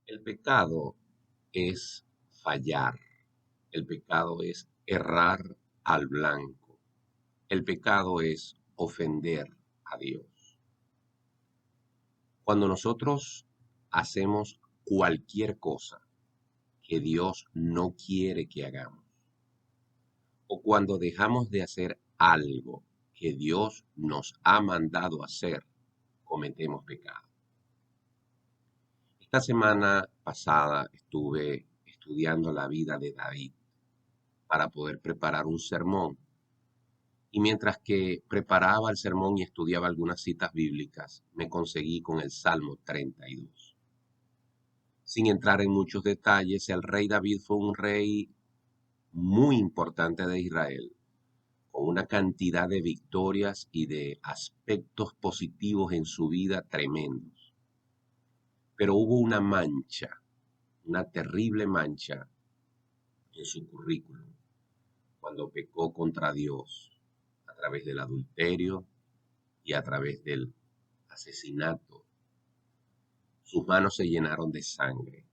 El pecado es fallar, el pecado es errar al blanco, el pecado es ofender a Dios. Cuando nosotros hacemos cualquier cosa que Dios no quiere que hagamos, o cuando dejamos de hacer algo que Dios nos ha mandado hacer, cometemos pecado. Esta semana pasada estuve estudiando la vida de David para poder preparar un sermón. Y mientras que preparaba el sermón y estudiaba algunas citas bíblicas, me conseguí con el Salmo 32. Sin entrar en muchos detalles, el rey David fue un rey muy importante de Israel, con una cantidad de victorias y de aspectos positivos en su vida tremendos. Pero hubo una mancha, una terrible mancha en su currículum, cuando pecó contra Dios a través del adulterio y a través del asesinato. Sus manos se llenaron de sangre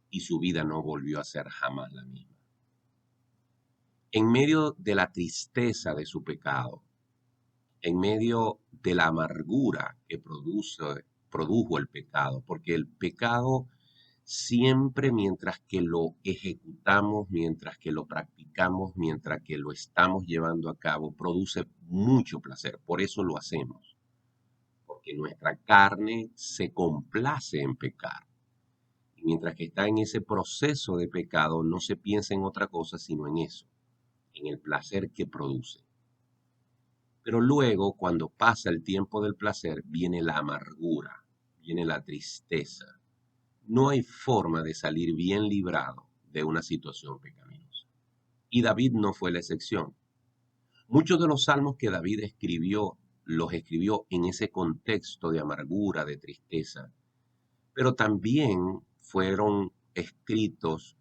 y su vida no volvió a ser jamás la misma. En medio de la tristeza de su pecado, en medio de la amargura que produjo el pecado, porque el pecado siempre mientras que lo ejecutamos, mientras que lo practicamos, mientras que lo estamos llevando a cabo, produce mucho placer. Por eso lo hacemos, porque nuestra carne se complace en pecar. Y mientras que está en ese proceso de pecado, no se piensa en otra cosa sino en eso, en el placer que produce. Pero luego, cuando pasa el tiempo del placer, viene la amargura, viene la tristeza. No hay forma de salir bien librado de una situación pecaminosa. Y David no fue la excepción. Muchos de los salmos que David escribió, los escribió en ese contexto de amargura, de tristeza, pero también fueron escritos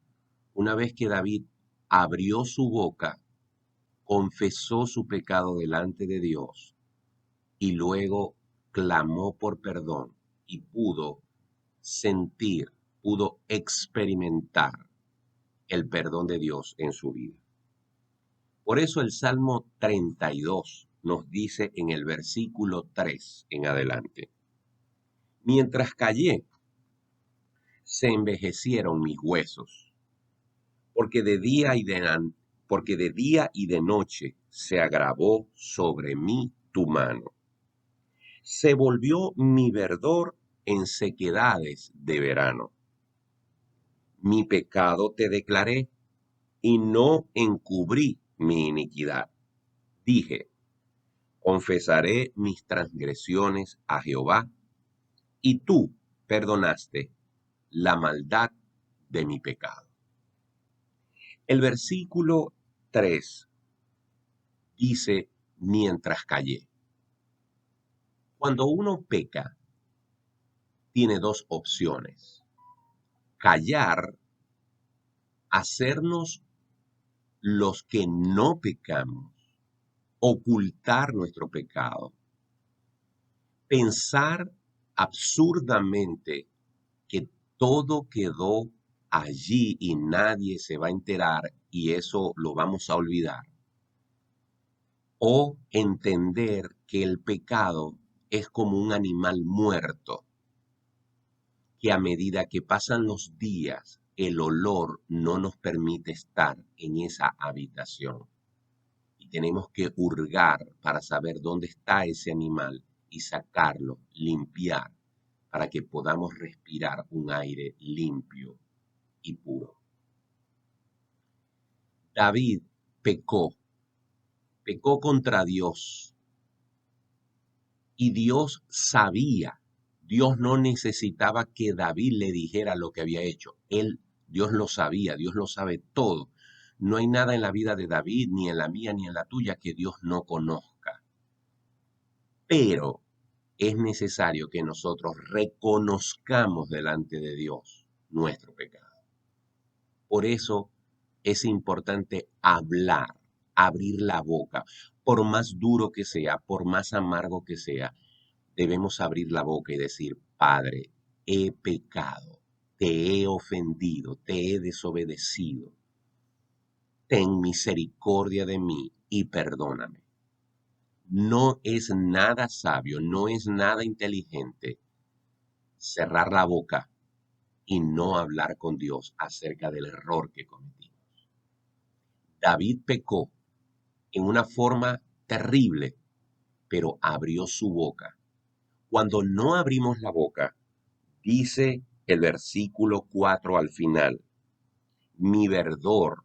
una vez que David abrió su boca, confesó su pecado delante de Dios y luego clamó por perdón y pudo sentir, pudo experimentar el perdón de Dios en su vida. Por eso el Salmo 32 nos dice en el versículo 3 en adelante: mientras callé, se envejecieron mis huesos, porque de día y porque de día y de noche se agravó sobre mí tu mano. Se volvió mi verdor en sequedades de verano. Mi pecado te declaré y no encubrí mi iniquidad. Dije, confesaré mis transgresiones a Jehová, y tú perdonaste la maldad de mi pecado. El versículo 3 dice, mientras callé. Cuando uno peca, tiene dos opciones: callar, hacernos los que no pecamos, ocultar nuestro pecado, pensar absurdamente que todo quedó allí y nadie se va a enterar y eso lo vamos a olvidar, o entender que el pecado es como un animal muerto, que a medida que pasan los días, el olor no nos permite estar en esa habitación. Y tenemos que hurgar para saber dónde está ese animal y sacarlo, limpiar, para que podamos respirar un aire limpio y puro. David pecó, pecó contra Dios. Y Dios sabía, Dios no necesitaba que David le dijera lo que había hecho. Dios lo sabía, Dios lo sabe todo. No hay nada en la vida de David, ni en la mía, ni en la tuya, que Dios no conozca. Pero es necesario que nosotros reconozcamos delante de Dios nuestro pecado. Por eso es importante hablar, abrir la boca. Por más duro que sea, por más amargo que sea, debemos abrir la boca y decir, Padre, he pecado, te he ofendido, te he desobedecido. Ten misericordia de mí y perdóname. No es nada sabio, no es nada inteligente cerrar la boca y no hablar con Dios acerca del error que cometimos. David pecó en una forma terrible, pero abrió su boca. Cuando no abrimos la boca, dice el versículo 4 al final, mi verdor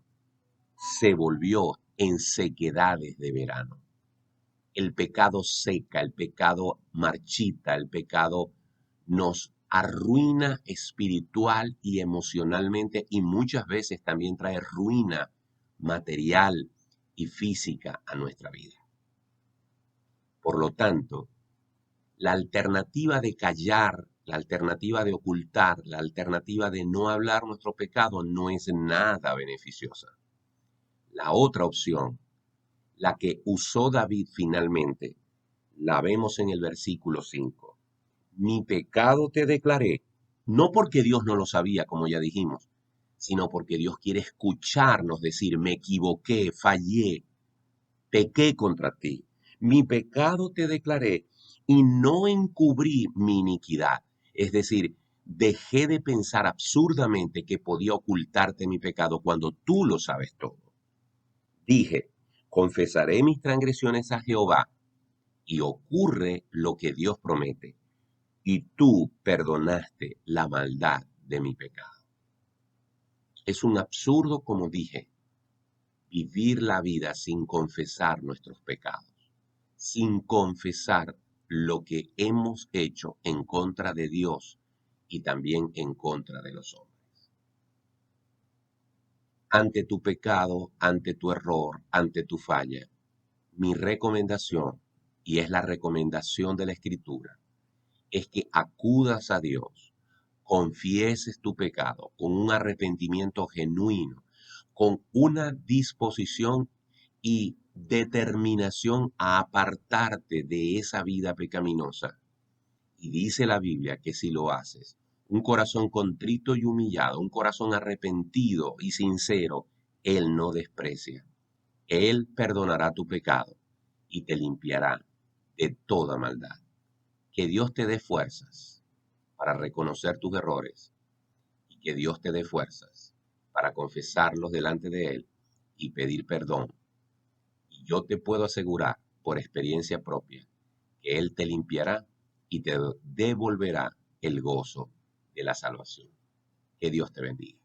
se volvió en sequedades de verano. El pecado seca, el pecado marchita, el pecado nos arruina espiritual y emocionalmente y muchas veces también trae ruina material y física a nuestra vida. Por lo tanto, la alternativa de callar, la alternativa de ocultar, la alternativa de no hablar nuestro pecado no es nada beneficiosa. La otra opción, la que usó David finalmente, la vemos en el versículo 5. Mi pecado te declaré, no porque Dios no lo sabía, como ya dijimos, sino porque Dios quiere escucharnos decir, me equivoqué, fallé, pequé contra ti. Mi pecado te declaré y no encubrí mi iniquidad. Es decir, dejé de pensar absurdamente que podía ocultarte mi pecado cuando tú lo sabes todo. Dije, confesaré mis transgresiones a Jehová y ocurre lo que Dios promete. Y tú perdonaste la maldad de mi pecado. Es un absurdo, como dije, vivir la vida sin confesar nuestros pecados, sin confesar lo que hemos hecho en contra de Dios y también en contra de los hombres. Ante tu pecado, ante tu error, ante tu falla, mi recomendación, y es la recomendación de la Escritura, es que acudas a Dios, confieses tu pecado con un arrepentimiento genuino, con una disposición y determinación a apartarte de esa vida pecaminosa. Y dice la Biblia que si lo haces, un corazón contrito y humillado, un corazón arrepentido y sincero, Él no desprecia. Él perdonará tu pecado y te limpiará de toda maldad. Que Dios te dé fuerzas para reconocer tus errores y que Dios te dé fuerzas para confesarlos delante de Él y pedir perdón. Y yo te puedo asegurar por experiencia propia que Él te limpiará y te devolverá el gozo de la salvación. Que Dios te bendiga.